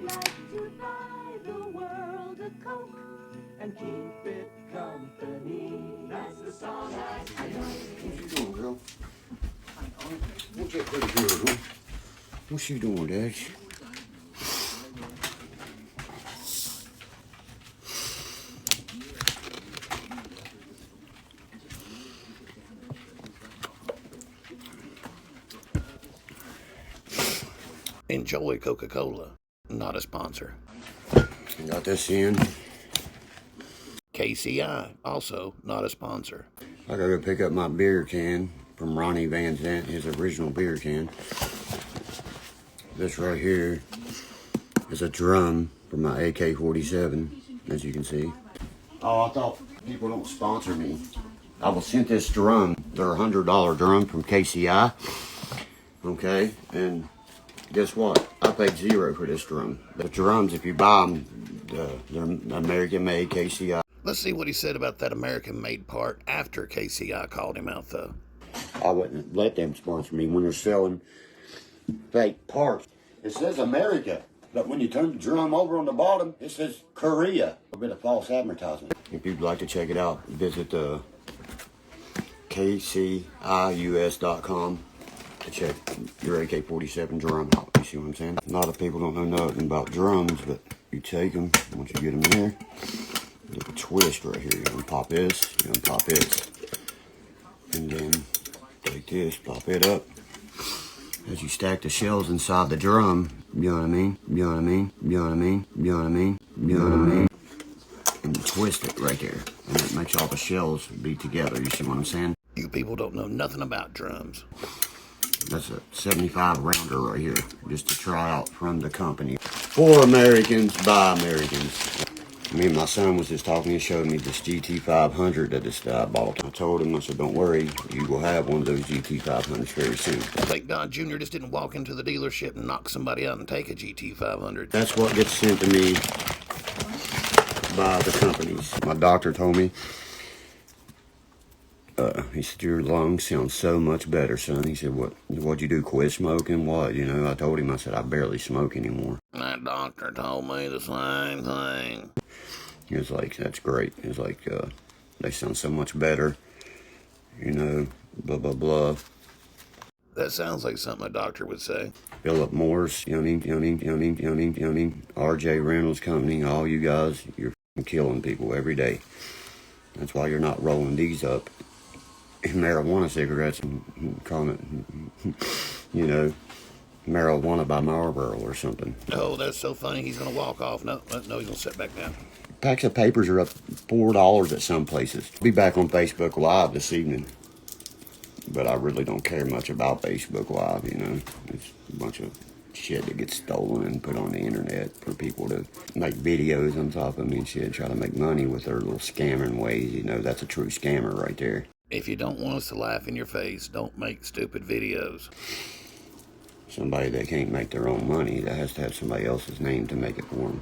like to buy the world a Coke and keep it company. That's the song I sing. What you doing, girl? What's that pretty girl, huh? What's she doing, Dad? Enjoy Coca-Cola. Not a sponsor. Got this in. KCI, also not a sponsor. I gotta go pick up my beer can from Ronnie Van Zant, his original beer can. This right here is a drum for my AK-47, as you can see. Oh, I thought people don't sponsor me. I was sent this drum. They're a $100 drum from KCI. Okay, and guess what? I paid $0 for this drum. The drums, if you buy them, they're American-made KCI. Let's see what he said about that American-made part after KCI called him out, though. I wouldn't let them sponsor me when they're selling fake parts. It says America, but when you turn the drum over on the bottom, it says Korea. A bit of false advertisement. If you'd like to check it out, visit kcius.com to check your AK-47 drum out. You see what I'm saying? A lot of people don't know nothing about drums, but you take them, once you get them here, there's a twist right here. You're gonna pop this, you're gonna pop this, and then take this, pop it up. As you stack the shells inside the drum, you know what I mean? You know what I mean? You know what I mean? You know what I mean? You know what I mean? And you twist it right there. And it makes all the shells be together. You see what I'm saying? You people don't know nothing about drums. That's a 75 rounder right here, just to try out from the company. For Americans, by Americans. Me and my son was just talking. He showed me this GT500 that I bought. I told him, I said, don't worry, you will have one of those GT500s very soon. Like Don Jr. just didn't walk into the dealership and knock somebody out and take a GT500. That's what gets sent to me by the companies. My doctor told me, he said, your lungs sound so much better, son. He said, what'd you do, quit smoking? What? You know, I told him, I said, I barely smoke anymore. That doctor told me the same thing. He was like, that's great. He was like, they sound so much better, you know, blah, blah, blah. That sounds like something a doctor would say. Philip Morris, you know what I mean, you know what I mean, you know what I mean, you know what I mean, you know what I mean, RJ Reynolds Company, all you guys, you're killing people every day. That's why you're not rolling these up. Marijuana cigarettes and calling it, you know, marijuana by Marlboro or something. Oh, that's so funny. He's going to walk off. No, he's going to sit back down. Packs of papers are up $4 at some places. I'll be back on Facebook Live this evening. But I really don't care much about Facebook Live, you know. It's a bunch of shit that gets stolen and put on the internet for people to make videos on top of me and shit, try to make money with their little scamming ways. You know, that's a true scammer right there. If you don't want us to laugh in your face, don't make stupid videos. Somebody that can't make their own money, that has to have somebody else's name to make it for them.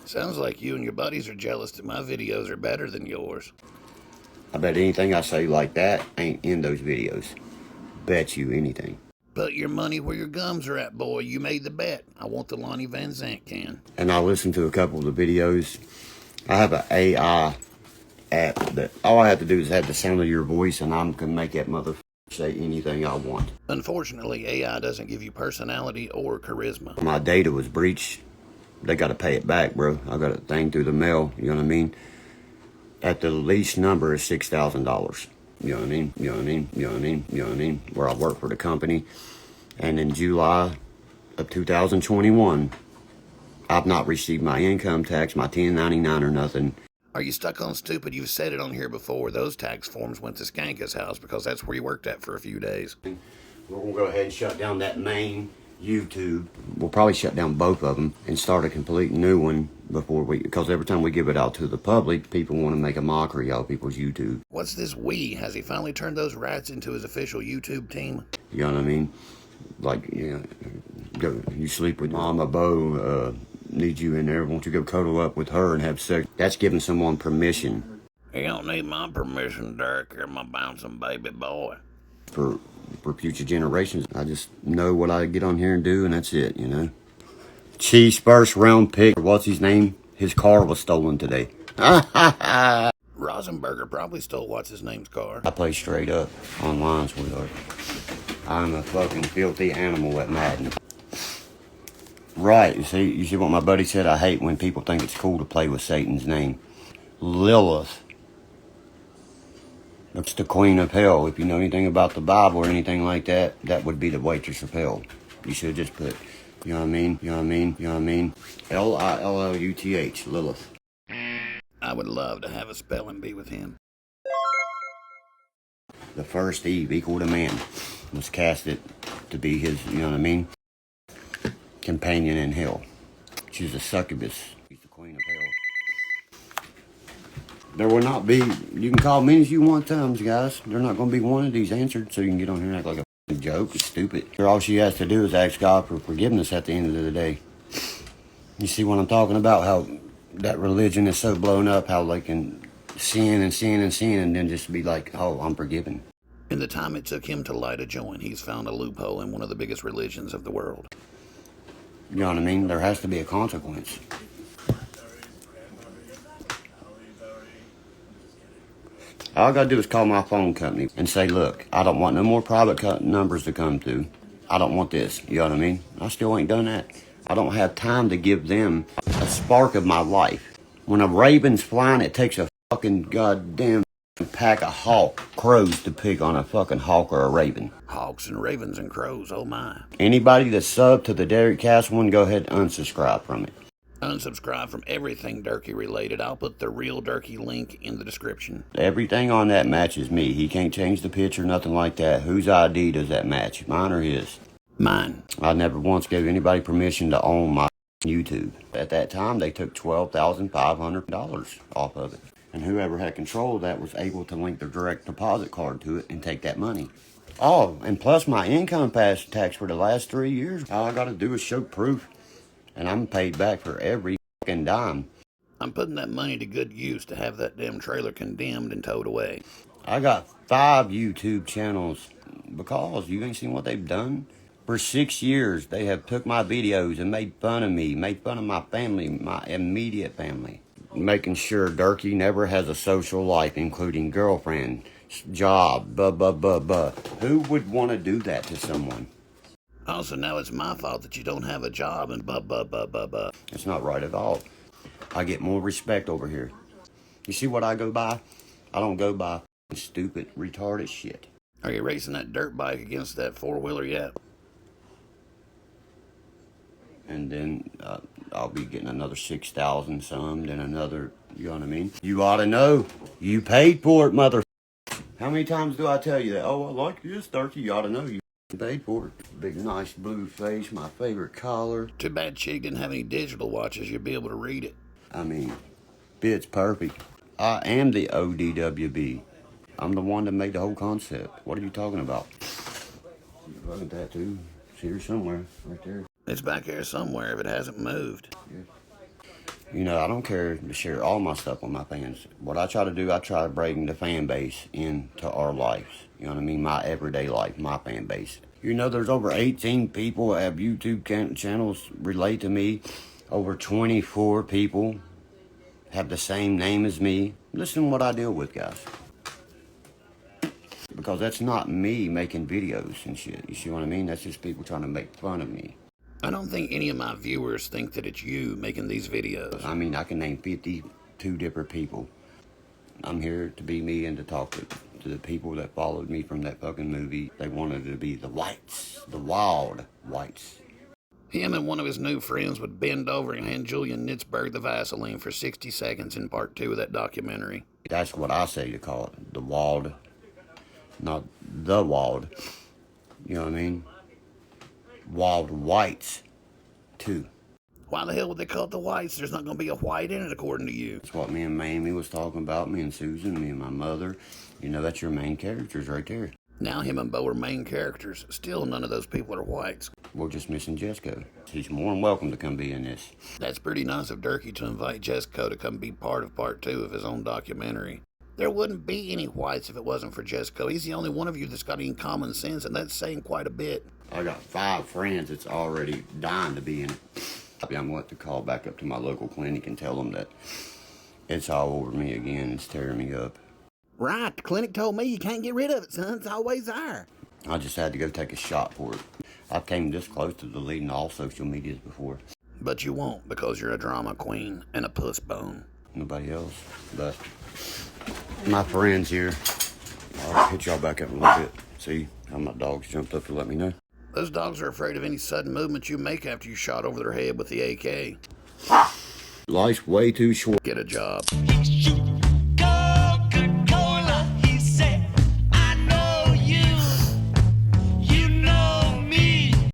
Sounds like you and your buddies are jealous that my videos are better than yours. I bet anything I say like that ain't in those videos. Bet you anything. Put your money where your gums are at, boy. You made the bet. I want the Lonnie Van Zant can. And I listened to a couple of the videos. I have an AI app that all I have to do is have the sound of your voice and I can make that motherfucker say anything I want. Unfortunately, AI doesn't give you personality or charisma. My data was breached. They got to pay it back, bro. I got a thing through the mail, you know what I mean? At the least number is $6,000. You know what I mean? You know what I mean? You know what I mean? You know what I mean? Where I work for the company. And in July of 2021, I've not received my income tax, my 1099 or nothing. Are you stuck on stupid? You've said it on here before. Those tax forms went to Skanka's house because that's where you worked at for a few days. We're going to go ahead and shut down that main YouTube. We'll probably shut down both of them and start a complete new one because every time we give it out to the public, people want to make a mockery out of people's YouTube. What's this we? Has he finally turned those rats into his official YouTube team? You know what I mean? Like, you know, you sleep with Mama Bo, need you in there, won't you go cuddle up with her and have sex? That's giving someone permission. You don't need my permission, Derkie, or my bouncing baby boy. For future generations, I just know what I get on here and do, and that's it, you know? Chiefs first round pick. What's his name? His car was stolen today. Rosenberger probably stole what's his name's car. I play straight up online, sweetheart. I'm a fucking filthy animal at Madden. Right, you see what my buddy said? I hate when people think it's cool to play with Satan's name. Lilith. That's the queen of hell. If you know anything about the Bible or anything like that, that would be the waitress of hell. You should have just put, you know what I mean? You know what I mean? You know what I mean? Lilluth, Lilith. I would love to have a spelling bee with him. The first Eve, equal to man, was casted to be his, you know what I mean, companion in hell. She's a succubus. She's the queen of hell. There will not be, you can call many as you want times, guys. They're not going to be one of these answered, so you can get on here and act like a joke. It's stupid. All she has to do is ask God for forgiveness at the end of the day. You see what I'm talking about? How that religion is so blown up, how they can sin and sin and sin and then just be like, oh, I'm forgiven. In the time it took him to light a joint, he's found a loophole in one of the biggest religions of the world. You know what I mean? There has to be a consequence. All I gotta do is call my phone company and say, look, I don't want no more private numbers to come through. I don't want this. You know what I mean? I still ain't done that. I don't have time to give them a spark of my life. When a raven's flying, it takes a fucking goddamn pack of crows to pick on a fucking hawk or a raven. Hawks and ravens and crows, oh my. Anybody that's subbed to the Derek Cast one, go ahead and unsubscribe from it. Unsubscribe from everything Derkie related. I'll put the real Derkie link in the description. Everything on that matches me. He can't change the picture, nothing like that. Whose ID does that match? Mine or his? Mine. I never once gave anybody permission to own my YouTube. At that time, they took $12,500 off of it. And whoever had control of that was able to link their direct deposit card to it and take that money. Oh, and plus my income tax for the last 3 years. All I got to do is show proof. And I'm paid back for every fucking dime. I'm putting that money to good use to have that damn trailer condemned and towed away. I got 5 YouTube channels because you ain't seen what they've done. For 6 years, they have took my videos and made fun of me, made fun of my family, my immediate family. Making sure Derkie never has a social life, including girlfriend, job, Who would want to do that to someone? Also, now it's my fault that you don't have a job and It's not right at all. I get more respect over here. You see what I go by? I don't go by stupid, retarded shit. Are you racing that dirt bike against that four-wheeler yet? And then I'll be getting another 6,000 some, then another, you know what I mean? You ought to know. You paid for it, mother. How many times do I tell you that? Oh, I like this, Derkie. You ought to know you paid for it. Big, nice blue face, my favorite collar. Too bad Chig didn't have any digital watches. You'd be able to read it. I mean, fits perfect. I am the ODWB. I'm the one that made the whole concept. What are you talking about? Look at that, too. It's here somewhere, right there. It's back here somewhere if it hasn't moved. Yeah. You know, I don't care to share all my stuff with my fans. What I try to do, I try to bring the fan base into our lives. You know what I mean? My everyday life, my fan base. You know, there's over 18 people that have YouTube channels relate to me. Over 24 people have the same name as me. Listen to what I deal with, guys. Because that's not me making videos and shit. You see what I mean? That's just people trying to make fun of me. I don't think any of my viewers think that it's you making these videos. I mean, I can name 52 different people. I'm here to be me and to talk to the people that followed me from that fucking movie. They wanted to be the whites, the wild whites. Him and one of his new friends would bend over and hand Julian Nitzberg the Vaseline for 60 seconds in part 2 of that documentary. That's what I say to call it. The wild, not the wild. You know what I mean? Wild whites, too. Why the hell would they call it the whites? There's not going to be a white in it, according to you. That's what me and Mamie was talking about, me and Susan, me and my mother. You know, that's your main characters right there. Now him and Bo are main characters. Still, none of those people are whites. We're just missing Jesco. She's more than welcome to come be in this. That's pretty nice of Derkie to invite Jesco to come be part of part 2 of his own documentary. There wouldn't be any whites if it wasn't for Jesco. He's the only one of you that's got any common sense, and that's saying quite a bit. I got 5 friends that's already dying to be in it. I'm going to call back up to my local clinic and tell them that it's all over me again. It's tearing me up. Right, the clinic told me you can't get rid of it, son. It's always there. I just had to go take a shot for it. I came this close to deleting all social medias before. But you won't, because you're a drama queen and a puss bone. Nobody else. But my friends here, I'll hit y'all back up in a little bit. See how my dogs jumped up to let me know. Those dogs are afraid of any sudden movement you make after you shot over their head with the AK. Life's way too short. Get a job.